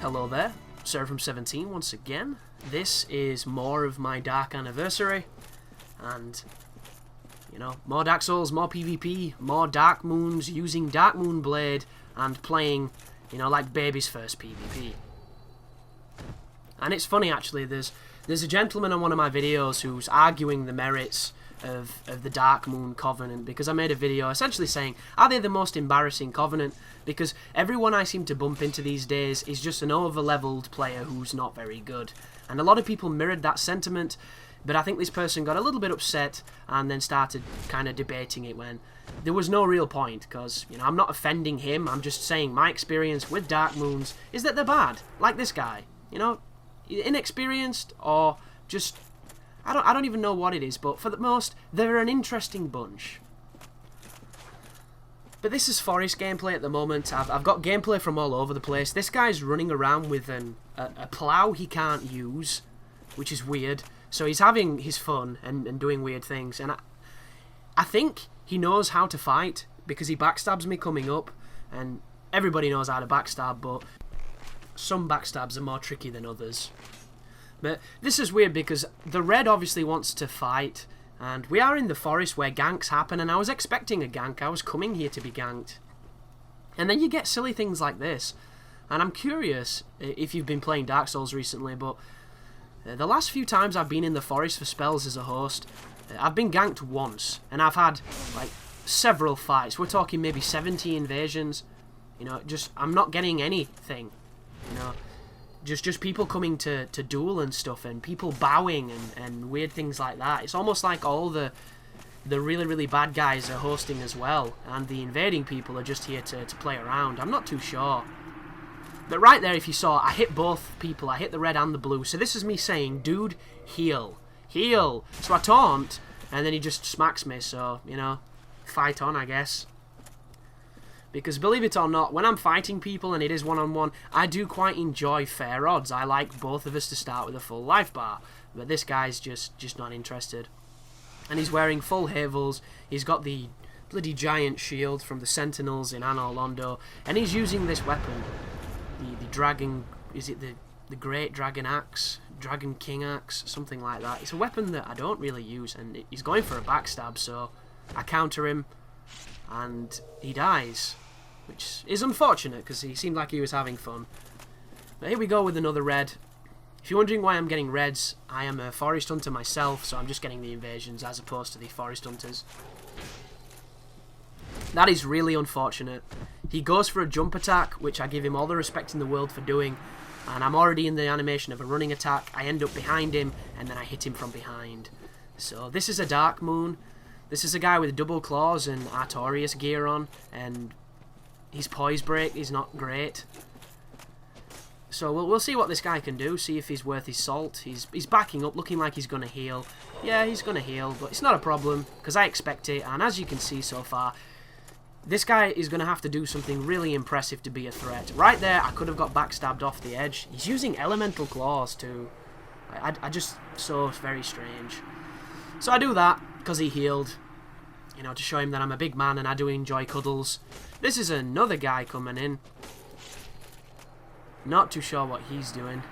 Hello there, Seraphim17 once again. This is more of my Dark Anniversary, and, you know, more Dark Souls, more PvP, more Dark Moons, using Dark Moon Blade, and playing, you know, like baby's first PvP. And it's funny, actually, there's a gentleman on one of my videos who's arguing the merits of the Dark Moon Covenant, because I made a video essentially saying, are they the most embarrassing Covenant? Because everyone I seem to bump into these days is just an over-leveled player who's not very good. And a lot of people mirrored that sentiment, but I think this person got a little bit upset and then started kind of debating it when there was no real point, because, you know, I'm not offending him, I'm just saying my experience with Dark Moons is that they're bad, like this guy, you know, inexperienced or just... I don't even know what it is, but for the most, they're an interesting bunch. But this is Forest gameplay at the moment. I've got gameplay from all over the place. This guy's running around with a plough he can't use, which is weird. So he's having his fun and doing weird things. And I think he knows how to fight, because he backstabs me coming up. And everybody knows how to backstab, but some backstabs are more tricky than others. But this is weird because the red obviously wants to fight, and we are in the forest where ganks happen, and I was expecting a gank. I was coming here to be ganked. And then you get silly things like this. And I'm curious if you've been playing Dark Souls recently, but the last few times I've been in the forest for spells as a host, I've been ganked once, and I've had like several fights. We're talking maybe 70 invasions. You know, just I'm not getting anything, you know. Just people coming to duel and stuff, and people bowing and weird things like that. It's almost like all the really, really bad guys are hosting as well, and the invading people are just here to play around. I'm not too sure. But right there, if you saw, I hit both people. I hit the red and the blue. So this is me saying, dude, heal. Heal. So I taunt, and then he just smacks me. So, you know, fight on, I guess. Because believe it or not, when I'm fighting people and it is one-on-one, I do quite enjoy fair odds. I like both of us to start with a full life bar. But this guy's just not interested. And he's wearing full havels. He's got the bloody giant shield from the Sentinels in Anor Londo. And he's using this weapon. The dragon... Is it the Great Dragon Axe? Dragon King Axe? Something like that. It's a weapon that I don't really use. And he's going for a backstab, so I counter him. And he dies, which is unfortunate because he seemed like he was having fun. But here we go with another red. If you're wondering why I'm getting reds, I am a forest hunter myself, so I'm just getting the invasions as opposed to the forest hunters. That is really unfortunate. He goes for a jump attack, which I give him all the respect in the world for doing, and I'm already in the animation of a running attack. I end up behind him, and then I hit him from behind. So this is a Dark Moon. This is a guy with double claws and Artorias gear on, and his poise break is not great. So we'll see what this guy can do, see if he's worth his salt. He's backing up, looking like he's going to heal. Yeah, he's going to heal, but it's not a problem, because I expect it, and as you can see so far, this guy is going to have to do something really impressive to be a threat. Right there, I could have got backstabbed off the edge. He's using elemental claws too. I just so very strange. So I do that because he healed, you know, to show him that I'm a big man and I do enjoy cuddles. This is another guy coming in. Not too sure what he's doing.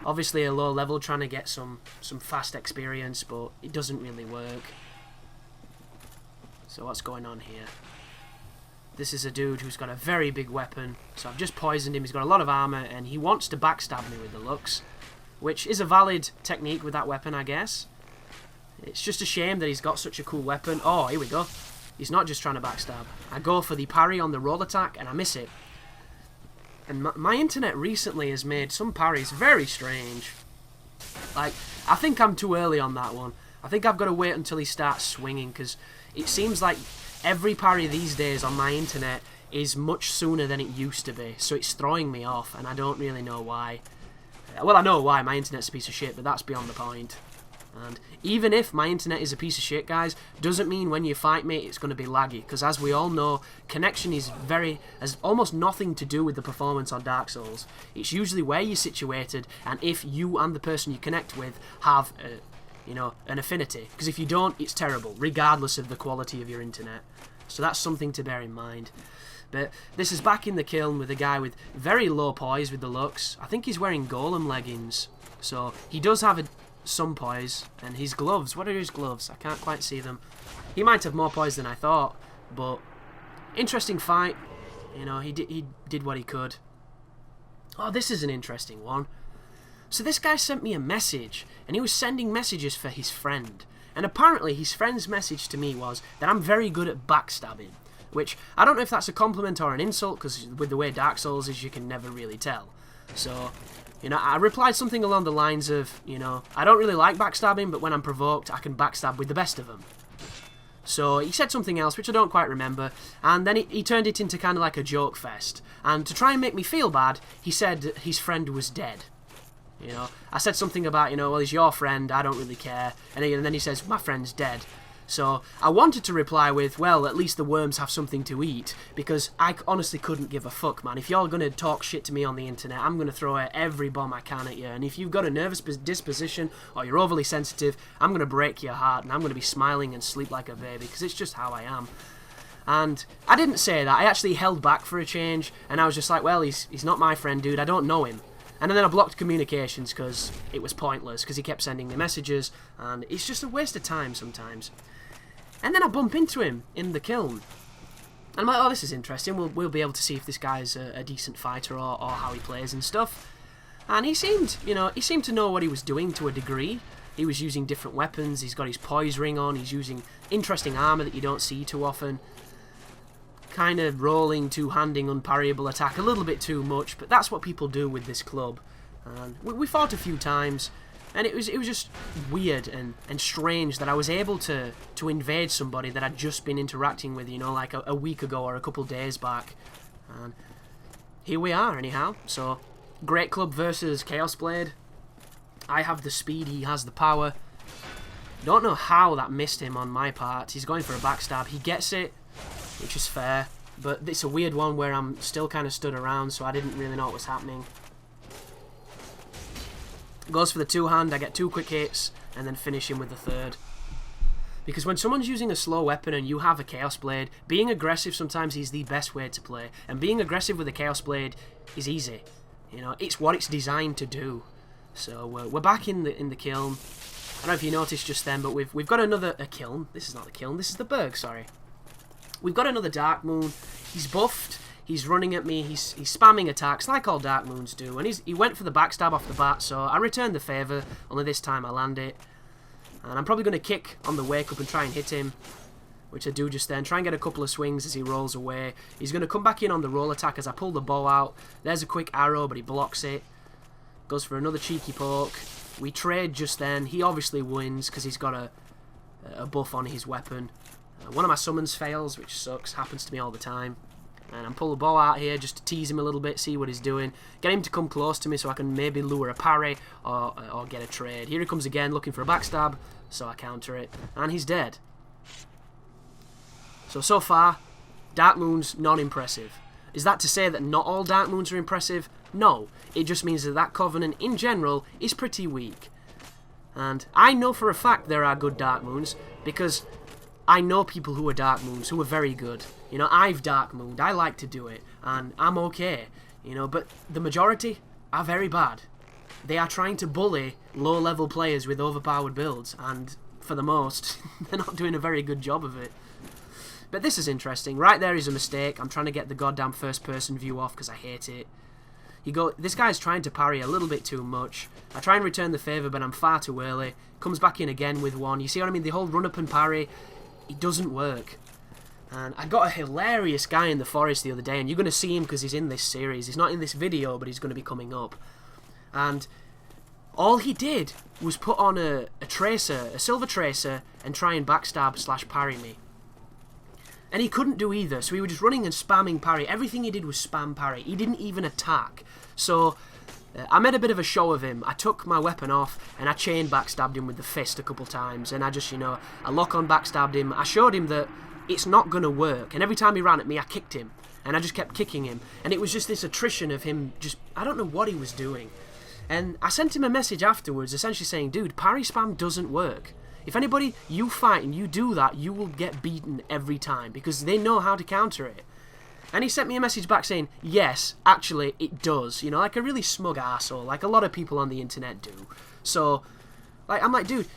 Obviously a low level, trying to get some fast experience, but it doesn't really work. So what's going on here? This is a dude who's got a very big weapon, so I've just poisoned him. He's got a lot of armor and he wants to backstab me with the looks, which is a valid technique with that weapon, I guess. It's just a shame that he's got such a cool weapon. Oh, here we go. He's not just trying to backstab. I go for the parry on the roll attack, and I miss it. And my internet recently has made some parries very strange. Like, I think I'm too early on that one. I think I've got to wait until he starts swinging, because it seems like every parry these days on my internet is much sooner than it used to be. So it's throwing me off, and I don't really know why. Well, I know why. My internet's a piece of shit, but that's beyond the point. And even if my internet is a piece of shit, guys, doesn't mean when you fight me it's going to be laggy, because as we all know, connection has almost nothing to do with the performance on Dark Souls. It's usually where you're situated and if you and the person you connect with have you know, an affinity, because if you don't, it's terrible, regardless of the quality of your internet. So that's something to bear in mind. But this is back in the kiln with a guy with very low poise with the looks. I think he's wearing golem leggings. So he does have some poise. And his gloves, what are his gloves? I can't quite see them. He might have more poise than I thought. But interesting fight. You know, he did what he could. Oh, this is an interesting one. So this guy sent me a message. And he was sending messages for his friend. And apparently his friend's message to me was that I'm very good at backstabbing. Which, I don't know if that's a compliment or an insult, because with the way Dark Souls is, you can never really tell. So, you know, I replied something along the lines of, you know, I don't really like backstabbing, but when I'm provoked, I can backstab with the best of them. So, he said something else, which I don't quite remember, and then he turned it into kind of like a joke fest. And to try and make me feel bad, he said his friend was dead. You know, I said something about, you know, well, he's your friend, I don't really care. And then he says, my friend's dead. So I wanted to reply with, well, at least the worms have something to eat, because I honestly couldn't give a fuck, man. If you're going to talk shit to me on the internet, I'm going to throw every bomb I can at you. And if you've got a nervous disposition or you're overly sensitive, I'm going to break your heart and I'm going to be smiling and sleep like a baby, because it's just how I am. And I didn't say that. I actually held back for a change, and I was just like, well, he's not my friend, dude. I don't know him. And then I blocked communications because it was pointless, because he kept sending me messages, and it's just a waste of time sometimes. And then I bump into him in the kiln. And I'm like, oh, this is interesting. We'll be able to see if this guy's a decent fighter or how he plays and stuff. And he seemed, you know, he seemed to know what he was doing to a degree. He was using different weapons. He's got his poise ring on. He's using interesting armor that you don't see too often. Kind of rolling, two-handing, unparryable attack a little bit too much. But that's what people do with this club. And we fought a few times. And it was just weird and strange that I was able to invade somebody that I'd just been interacting with, you know, like a week ago or a couple days back. And here we are, anyhow. So, Great Club versus Chaos Blade. I have the speed, he has the power. Don't know how that missed him on my part. He's going for a backstab. He gets it, which is fair. But it's a weird one where I'm still kind of stood around, so I didn't really know what was happening. Goes for the two-hand, I get 2 quick hits, and then finish him with the third. Because when someone's using a slow weapon and you have a Chaos Blade, being aggressive sometimes is the best way to play. And being aggressive with a Chaos Blade is easy. You know, it's what it's designed to do. So we're back in the kiln. I don't know if you noticed just then, but we've got another kiln. This is not the kiln, this is the Berg, sorry. We've got another Dark Moon. He's buffed. He's running at me, he's spamming attacks like all Dark Moons do, and he went for the backstab off the bat, so I returned the favour, only this time I land it. And I'm probably going to kick on the wake up and try and hit him, which I do just then. Try and get a couple of swings as he rolls away. He's going to come back in on the roll attack as I pull the bow out. There's a quick arrow, but he blocks it. Goes for another cheeky poke. We trade just then. He obviously wins because he's got a buff on his weapon. One of my summons fails, which sucks, happens to me all the time. And I'm pulling the bow out here just to tease him a little bit, see what he's doing. Get him to come close to me so I can maybe lure a parry or get a trade. Here he comes again looking for a backstab, so I counter it. And he's dead. So far, Dark Moon's non-impressive. Is that to say that not all Dark Moons are impressive? No. It just means that Covenant in general is pretty weak. And I know for a fact there are good Dark Moons because I know people who are Dark Moons who are very good. You know, I've Dark Mooned, I like to do it, and I'm okay. You know, but the majority are very bad. They are trying to bully low-level players with overpowered builds, and for the most, they're not doing a very good job of it. But this is interesting. Right there is a mistake. I'm trying to get the goddamn first-person view off because I hate it. This guy's trying to parry a little bit too much. I try and return the favour, but I'm far too early. Comes back in again with one. You see what I mean? The whole run-up and parry, it doesn't work. And I got a hilarious guy in the forest the other day, and you're going to see him because he's in this series. He's not in this video, but he's going to be coming up. And all he did was put on a tracer, a silver tracer, and try and backstab / parry me. And he couldn't do either, so he was just running and spamming parry. Everything he did was spam parry. He didn't even attack. So I made a bit of a show of him. I took my weapon off, and I chain backstabbed him with the fist a couple times. And I just, you know, I lock-on backstabbed him. I showed him that it's not going to work. And every time he ran at me, I kicked him. And I just kept kicking him. And it was just this attrition of him just, I don't know what he was doing. And I sent him a message afterwards essentially saying, dude, parry spam doesn't work. If anybody you fight and you do that, you will get beaten every time because they know how to counter it. And he sent me a message back saying, yes, actually, it does. You know, like a really smug arsehole, like a lot of people on the internet do. So, like, I'm like, dude,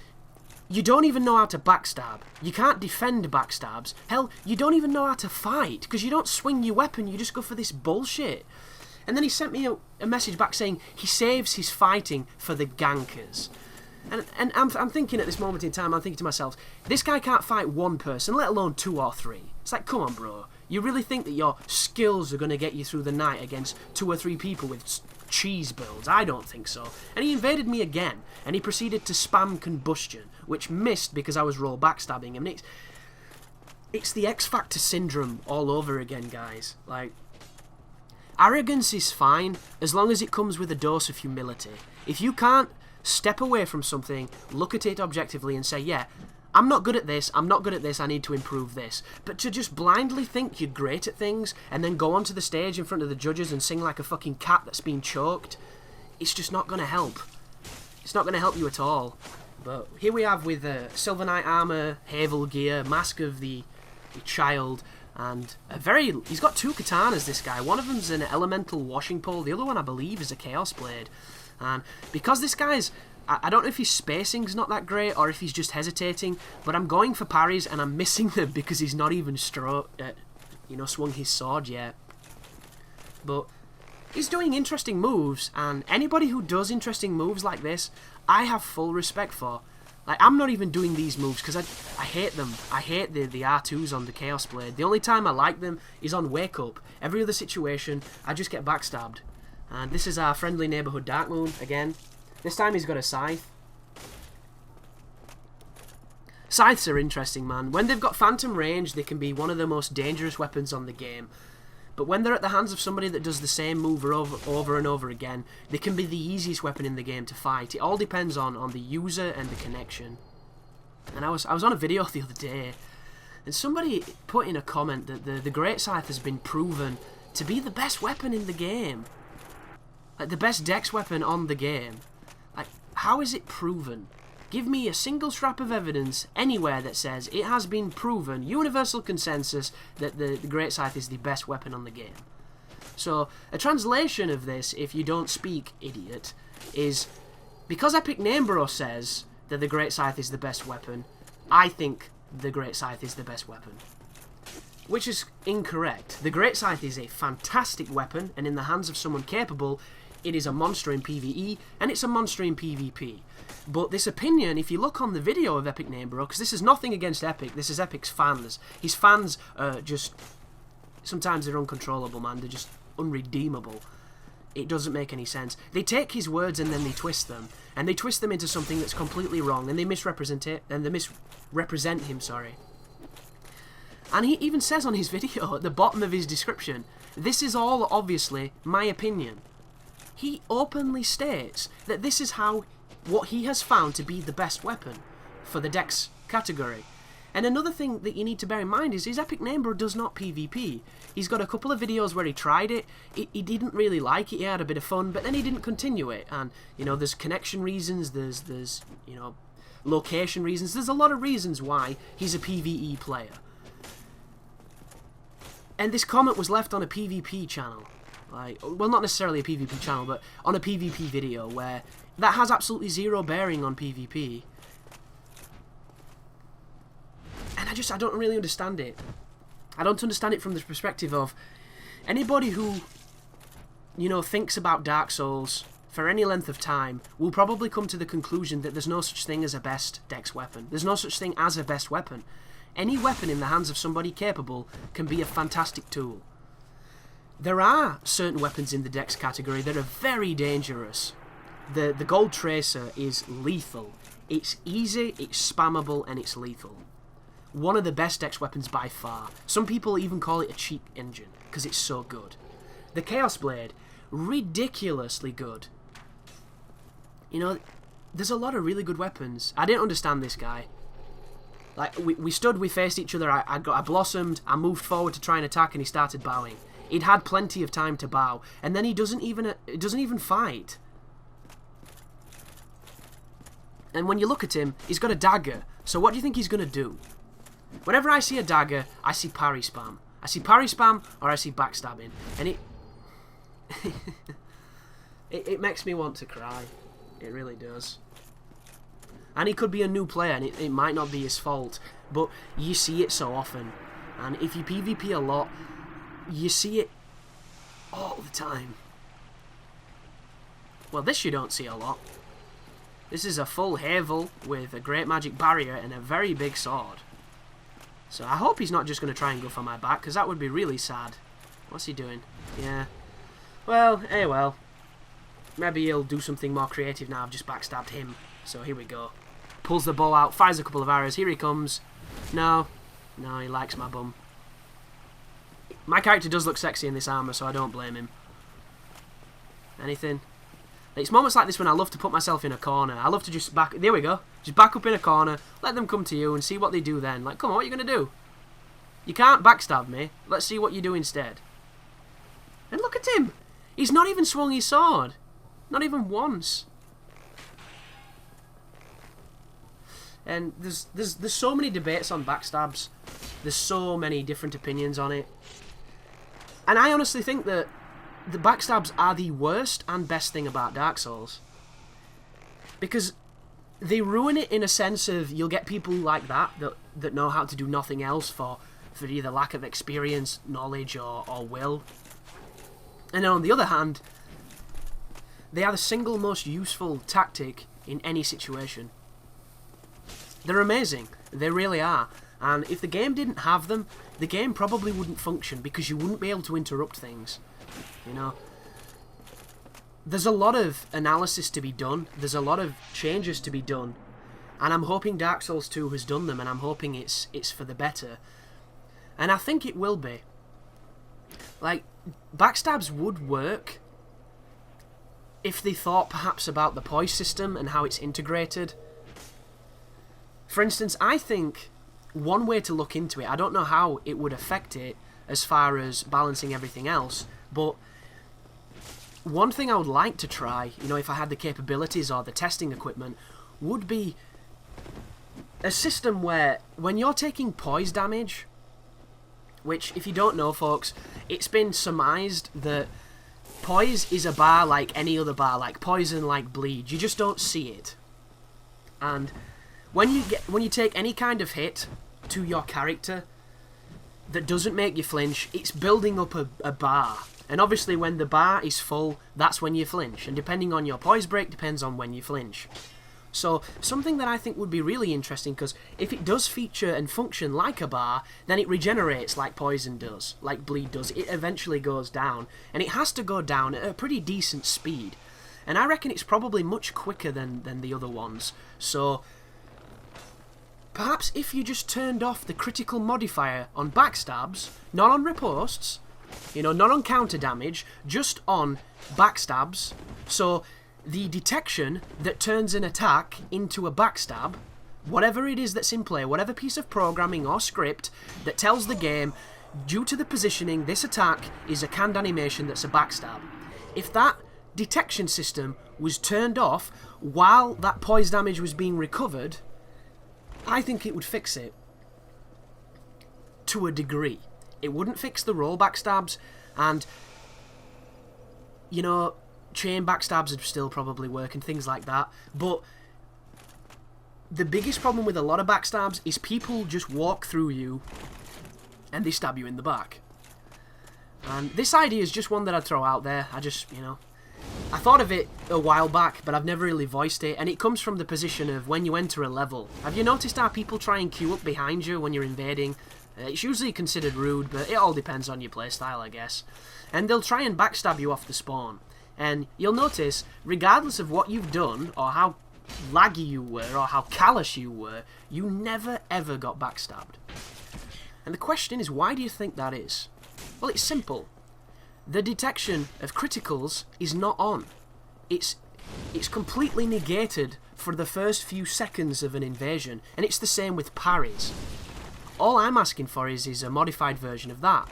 you don't even know how to backstab. You can't defend backstabs. Hell, you don't even know how to fight, because you don't swing your weapon, you just go for this bullshit. And then he sent me a message back saying he saves his fighting for the gankers. And I'm thinking at this moment in time, I'm thinking to myself, this guy can't fight one person, let alone 2 or 3. It's like, come on, bro. You really think that your skills are going to get you through the night against 2 or 3 people with cheese builds? I don't think so. And he invaded me again, and he proceeded to spam combustion, which missed because I was roll backstabbing him. And it's the X Factor syndrome all over again, guys. Like, arrogance is fine as long as it comes with a dose of humility. If you can't step away from something, look at it objectively and say, yeah, I'm not good at this, I need to improve this. But to just blindly think you're great at things and then go onto the stage in front of the judges and sing like a fucking cat that's been choked, it's just not going to help. It's not going to help you at all. But here we have with Silver Knight armor, Havel gear, Mask of the Child, and he's got 2 katanas, this guy. One of them's an elemental washing pole, the other one I believe is a chaos blade. And because this guy's, I don't know if his spacing's not that great or if he's just hesitating, but I'm going for parries and I'm missing them because he's not even swung his sword yet. But he's doing interesting moves, and anybody who does interesting moves like this, I have full respect for. Like, I'm not even doing these moves because I hate them. I hate the R2s on the Chaos Blade. The only time I like them is on Wake Up. Every other situation, I just get backstabbed. And this is our friendly neighbourhood Dark Moon again. This time he's got a scythe. Scythes are interesting, man. When they've got phantom range, they can be one of the most dangerous weapons on the game. But when they're at the hands of somebody that does the same move over and over again, they can be the easiest weapon in the game to fight. It all depends on the user and the connection. And I was on a video the other day, and somebody put in a comment that the Great Scythe has been proven to be the best weapon in the game. Like, the best dex weapon on the game. Like, how is it proven? Give me a single scrap of evidence anywhere that says it has been proven, universal consensus, that the Great Scythe is the best weapon on the game. So, a translation of this, if you don't speak, idiot, is because Epic Namebro says that the Great Scythe is the best weapon, I think the Great Scythe is the best weapon. Which is incorrect. The Great Scythe is a fantastic weapon, and in the hands of someone capable, it is a monster in PvE, and it's a monster in PvP. But this opinion, if you look on the video of Epic Namebro, because this is nothing against Epic, this is Epic's fans. His fans are just, sometimes they're uncontrollable, man. They're just unredeemable. It doesn't make any sense. They take his words and then they twist them. And they twist them into something that's completely wrong, and they misrepresent him, sorry. And he even says on his video, at the bottom of his description, this is all obviously my opinion. He openly states that this is what he has found to be the best weapon for the Dex category. And another thing that you need to bear in mind is his Epic Namebro does not PvP. He's got a couple of videos where he tried it. He didn't really like it. He had a bit of fun, but then he didn't continue it. And, you know, there's connection reasons, there's you know, location reasons. There's a lot of reasons why he's a PvE player. And this comment was left on a PvP channel. Like, well, not necessarily a PvP channel, but on a PvP video where that has absolutely zero bearing on PvP. And I don't really understand it. I don't understand it from the perspective of anybody who, you know, thinks about Dark Souls for any length of time will probably come to the conclusion that there's no such thing as a best dex weapon. There's no such thing as a best weapon. Any weapon in the hands of somebody capable can be a fantastic tool. There are certain weapons in the dex category that are very dangerous. The Gold Tracer is lethal. It's easy, it's spammable, and it's lethal. One of the best dex weapons by far. Some people even call it a cheap engine, because it's so good. The Chaos Blade, ridiculously good. You know, there's a lot of really good weapons. I didn't understand this guy. Like, we faced each other, I blossomed, I moved forward to try and attack, and he started bowing. He'd had plenty of time to bow, and then he doesn't even fight. And when you look at him, he's got a dagger, so what do you think he's going to do? Whenever I see a dagger, I see parry spam. I see parry spam or I see backstabbing. And it... it makes me want to cry. It really does. And he could be a new player and it might not be his fault. But you see it so often. And if you PvP a lot, you see it all the time. Well, this you don't see a lot. This is a full Havel with a great magic barrier and a very big sword. So I hope he's not just going to try and go for my back, because that would be really sad. What's he doing? Yeah. Well, hey well. Maybe he'll do something more creative now. I've just backstabbed him. So here we go. Pulls the bow out, fires a couple of arrows. Here he comes. No. No, he likes my bum. My character does look sexy in this armour, so I don't blame him. Anything? It's moments like this when I love to put myself in a corner. I love to just back... There we go. Just back up in a corner, let them come to you and see what they do then. Like, come on, what are you going to do? You can't backstab me. Let's see what you do instead. And look at him. He's not even swung his sword. Not even once. And there's so many debates on backstabs. There's so many different opinions on it. And I honestly think that the backstabs are the worst and best thing about Dark Souls. Because they ruin it in a sense of you'll get people like that know how to do nothing else for either lack of experience, knowledge, or will. And on the other hand, they are the single most useful tactic in any situation. They're amazing. They really are. And if the game didn't have them, the game probably wouldn't function because you wouldn't be able to interrupt things. You know? There's a lot of analysis to be done. There's a lot of changes to be done. And I'm hoping Dark Souls 2 has done them, and I'm hoping it's for the better. And I think it will be. Like, backstabs would work if they thought perhaps about the poise system and how it's integrated. For instance, I think one way to look into it, I don't know how it would affect it as far as balancing everything else, but one thing I would like to try, you know, if I had the capabilities or the testing equipment, would be a system where when you're taking poise damage, which, if you don't know, folks, it's been surmised that poise is a bar like any other bar, like poison, like bleed. You just don't see it. And when you take any kind of hit to your character that doesn't make you flinch, it's building up a bar. And obviously when the bar is full, that's when you flinch. And depending on your poise break, depends on when you flinch. So something that I think would be really interesting, because if it does feature and function like a bar, then it regenerates like poison does, like bleed does. It eventually goes down, and it has to go down at a pretty decent speed. And I reckon it's probably much quicker than the other ones. So perhaps if you just turned off the critical modifier on backstabs, not on riposts, you know, not on counter damage, just on backstabs, so the detection that turns an attack into a backstab, whatever it is that's in play, whatever piece of programming or script that tells the game, due to the positioning, this attack is a canned animation that's a backstab. If that detection system was turned off while that poise damage was being recovered, I think it would fix it. To a degree. It wouldn't fix the roll backstabs, and, you know, chain backstabs would still probably work and things like that, but the biggest problem with a lot of backstabs is people just walk through you and they stab you in the back. And this idea is just one that I'd throw out there. I just, you know, I thought of it a while back, but I've never really voiced it, and it comes from the position of when you enter a level. Have you noticed how people try and queue up behind you when you're invading? It's usually considered rude, but it all depends on your playstyle, I guess. And they'll try and backstab you off the spawn. And you'll notice, regardless of what you've done, or how laggy you were, or how callous you were, you never ever got backstabbed. And the question is, why do you think that is? Well, it's simple. The detection of criticals is not on. It's completely negated for the first few seconds of an invasion, and it's the same with parries. All I'm asking for is a modified version of that.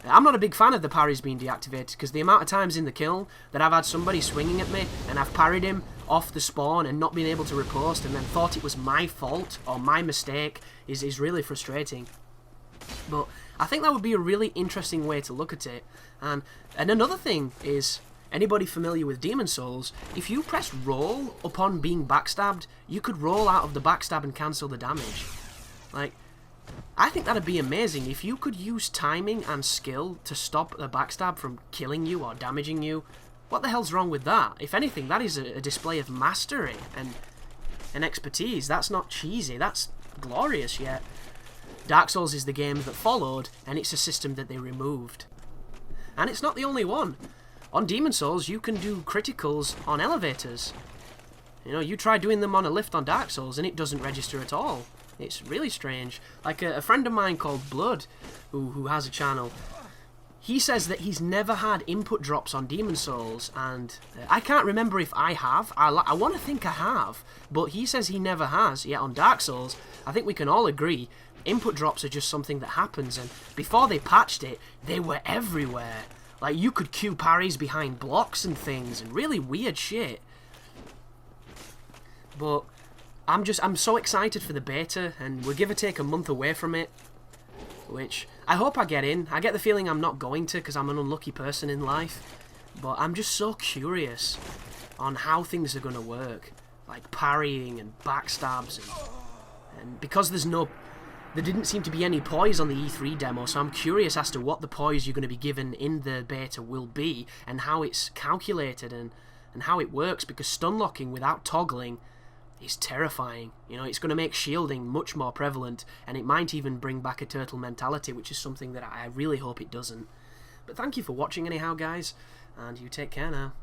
I'm not a big fan of the parries being deactivated, because the amount of times in the kill that I've had somebody swinging at me and I've parried him off the spawn and not been able to riposte and then thought it was my fault or my mistake is really frustrating. But I think that would be a really interesting way to look at it. And another thing is, anybody familiar with Demon Souls, if you press roll upon being backstabbed, you could roll out of the backstab and cancel the damage. Like, I think that'd be amazing if you could use timing and skill to stop a backstab from killing you or damaging you. What the hell's wrong with that? If anything, that is a display of mastery and expertise. That's not cheesy, that's glorious yet. Dark Souls is the game that followed, and it's a system that they removed. And it's not the only one. On Demon Souls, you can do criticals on elevators. You know, you try doing them on a lift on Dark Souls, and it doesn't register at all. It's really strange. Like a friend of mine called Blood, who has a channel, he says that he's never had input drops on Demon Souls, and I can't remember if I have. I want to think I have, but he says he never has. Yet on Dark Souls, I think we can all agree, input drops are just something that happens, and before they patched it, they were everywhere. Like, you could queue parries behind blocks and things, and really weird shit. But I'm so excited for the beta, and we're give or take a month away from it, which I hope I get in. I get the feeling I'm not going to, because I'm an unlucky person in life, but I'm just so curious on how things are going to work, like parrying and backstabs, and because there didn't seem to be any poise on the E3 demo, so I'm curious as to what the poise you're going to be given in the beta will be, and how it's calculated, and how it works, because stun locking without toggling is terrifying. You know, it's going to make shielding much more prevalent, and it might even bring back a turtle mentality, which is something that I really hope it doesn't. But thank you for watching anyhow, guys, and you take care now.